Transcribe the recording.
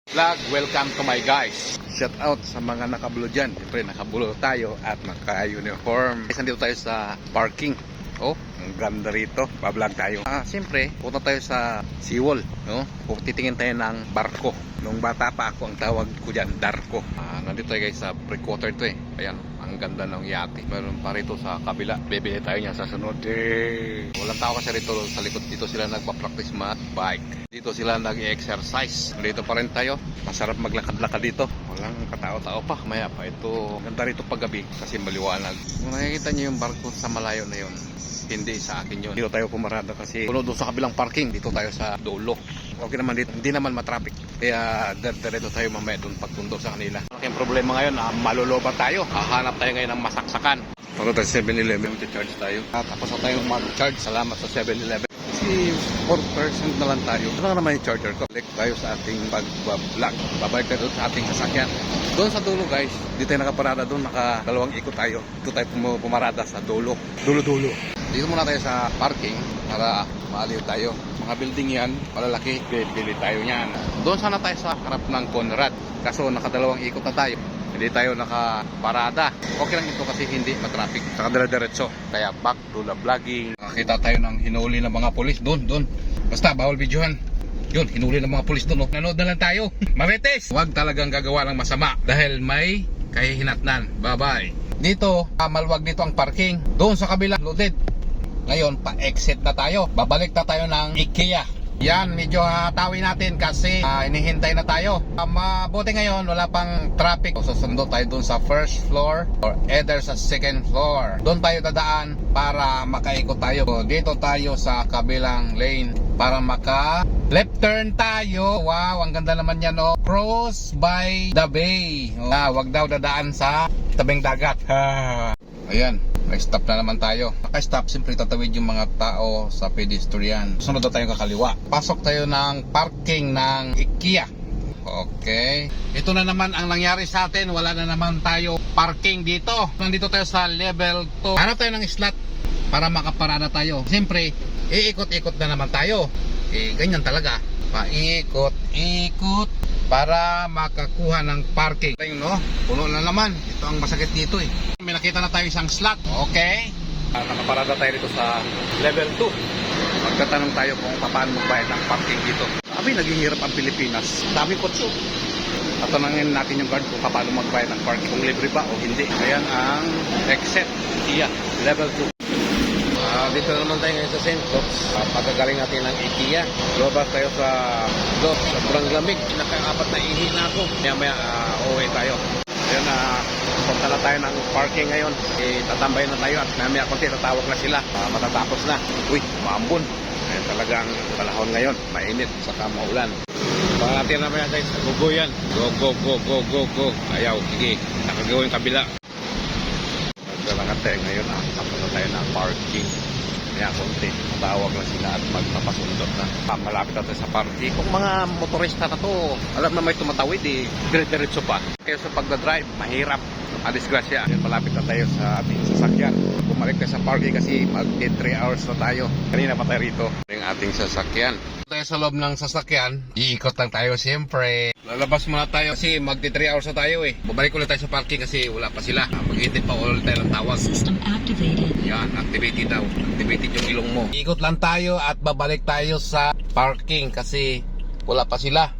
Vlog, welcome to my guys. Shout out sa mga nakabulo dyan. Siyempre nakabulo tayo at naka-uniform. Nandito tayo sa parking. Oh, ang ganda rito. Bablog tayo. Siyempre, punta tayo sa seawall, no? Titingin tayo ng barko. Nung bata pa ako, ang tawag ko dyan, Darko. Nandito tayo guys sa breakwater to eh. Ayan, ang ganda ng yate. Meron pa rito sa kabila. Bibili tayo niya sa sunod. Walang tao kasi rito sa likod. Dito sila nagpa-practice bike. Dito sila nag-exercise. Dito pa rin tayo. Masarap maglakad-lakad dito. Walang katao-tao pa. Maya pa ito. Ganda rito paggabi kasi maliwanag. Kung nakikita niyo yung barko sa malayo na yun, hindi sa akin yun. Dito tayo pumarada kasi puno doon sa kabilang parking. Dito tayo sa dulo. Okay naman dito. Hindi naman matraffic. Kaya diretso tayo mamaya doon pagtundo sa kanila. Ang problema ngayon, maluloba tayo. Hahanap tayo ngayon ng masaksakan. Pagod tayo sa 7-Eleven, mag-charge tayo. Tapos na tayo mag-charge. Salamat sa 7-Eleven. Kasi 4% na lang tayo. Ano naman yung charger ko? Balik tayo sa ating pag-vlog. Babalik tayo doon sa ating sasakyan. Doon sa dulo guys, dito tayo nakaparada doon. Dalawang ikot tayo. Dito tayo pumarada sa dulo. Dulo-dulo. Dito muna tayo sa parking para maaliw tayo. Mga building yan, malalaki, bili tayo niyan. Doon sana tayo sa harap ng Conrad. Kaso nakadalawang ikot na tayo. Hindi tayo nakaparada. Okay lang ito kasi hindi matraffic. Saka dire-diretso. Kaya back to the vlogging. Nakita tayo ng hinuli ng mga polis doon. Basta bawal videohan. Yun, hinuli ng mga polis doon. Nanood na lang tayo. Marites! Huwag talagang gagawa ng masama dahil may kahihinatnan. Bye-bye. Dito, maluwag dito ang parking. Doon sa kabila, loaded. Ngayon, pa-exit na tayo. Babalik na tayo ng IKEA. Yan, medyo hatawin natin kasi inihintay na tayo. Mabuti ngayon, wala pang traffic. Susundo tayo dun sa first floor or either sa second floor. Doon tayo dadaan para makaikot tayo. Dito tayo sa kabilang lane para left turn tayo. Wow, ang ganda naman yan, no? Cross by the bay. Wag daw dadaan sa tabing dagat. Ayan, nag-stop na naman tayo. Naka-stop, siyempre tatawid yung mga tao sa pedestrian. Sunod na tayong kakaliwa. Pasok tayo ng parking ng IKEA. Okay. Ito na naman ang nangyari sa atin. Wala na naman tayo parking dito. Nandito tayo sa level 2. Hanap tayo ng slot para makaparada tayo. Siyempre, iikot-ikot na naman tayo. Ganyan talaga. Paikot-ikot para makakuha ng parking. No? Puno na naman. Ito ang masakit dito eh. May nakita na tayo isang slot. Okay. Nakaparada tayo dito sa level 2. Magtatanong tayo kung paano magbayad ng parking dito. Sabi, naging hirap ang Pilipinas. Daming kotso. Tatanungin natin yung guard kung paano magbayad ng parking. Kung libre ba o hindi. Ayan ang exit. IKEA. Level 2. Dito na naman tayo ngayon sa St. Luke's. Pagkagaling natin ng IKEA. Lumabas tayo sa Luke's. Sobrang lamig. Nakaapat na ihi na ako. Maya uwi tayo. Ayun punta na tayo ng parking ngayon. Tatambay na tayo at mamaya konti tatawag na sila. Matatapos na. Uy, maambon. Ayan talaga ang panahon ngayon. Mainit, saka maulan. Baka natin na maya tayo sa gugo yan. Go. Ayaw, sige. Nakagawa yung kabila. Naglalakad ngayon. Tapos na tayo ng parking. Kaya konti, matawag na sila at magpapasundot na. Malapit na tayo sa parking. Kung mga motorista na to, alam na may tumatawid dire-diretso pa. Kaya sa pagdadrive, mahirap. Disgrasya. Malapit na tayo sa ating sasakyan. Bumalik tayo sa parking kasi mag-3 hours na tayo. Kanina pa tayo rito. Yung ating sasakyan. Tayo sa loob ng sasakyan, iikot lang tayo siyempre. Lalabas muna tayo kasi mag-3 hours na tayo eh. Bumalik ulit tayo sa parking kasi wala pa sila. Mag-iintay pa ulit tayo ng tawag. System activated. Yan, activated daw. Activated yung ilong mo. Iikot lang tayo at babalik tayo sa parking kasi wala pa sila.